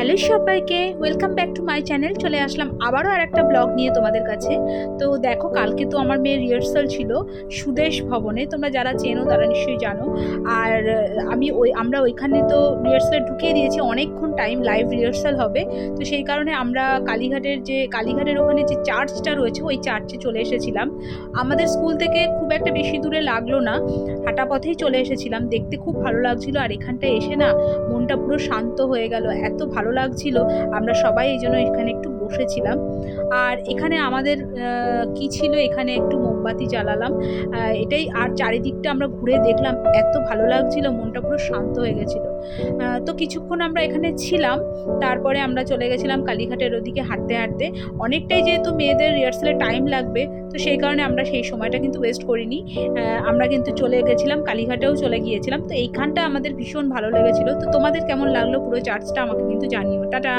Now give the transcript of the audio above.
Hello সবাইকে, welcome back to my channel. চলে আসলাম আবারও আর একটা ব্লগ নিয়ে তোমাদের কাছে। তো দেখো, কালকে তো আমার মেয়ের রিহার্সাল ছিল সুদেশ ভবনে। তোমরা যারা চেনো তারা নিশ্চয়ই জানো। আর আমরা ওইখানে তো রিহার্সালে ঢুকিয়ে দিয়েছি, অনেকক্ষণ টাইম লাইভ রিহার্সাল হবে। তো সেই কারণে আমরা কালীঘাটের ওখানে যে চার্চটা রয়েছে ওই চার্চে চলে এসেছিলাম। আমাদের স্কুল থেকে খুব একটা বেশি দূরে লাগলো না, হাঁটা পথেই চলে এসেছিলাম। দেখতে খুব ভালো লাগছিল, আর এখানটায় এসে না মনটা পুরো শান্ত হয়ে গেল, এত ভালো লাগছিল। আমরা সবাই এই জন্য এখানে একটু বসেছিলাম। আর এখানে আমাদের কি ছিল, এখানে একটু মোমবাতি জ্বালালাম, এটাই। আর চারিদিকটা আমরা ঘুরে দেখলাম, এত ভালো লাগছিল, মনটা পুরো শান্ত হয়ে গেছিল। তো কিছুক্ষণ আমরা এখানে ছিলাম, তারপরে আমরা চলে গেছিলাম কালীঘাটের ওদিকে হাঁটতে হাঁটতে। অনেকটাই যেহেতু মেয়েদের রিহার্সালে টাইম লাগবে, তো সেই কারণে আমরা সেই সময়টা কিন্তু ওয়েস্ট করিনি। আমরা কিন্তু চলে গেছিলাম, কালীঘাটেও চলে গিয়েছিলাম। তো এইখানটা আমাদের ভীষণ ভালো লেগেছিল। তো তোমাদের কেমন লাগলো পুরো চার্চটা আমাকে কিন্তু জানিও। টাটা।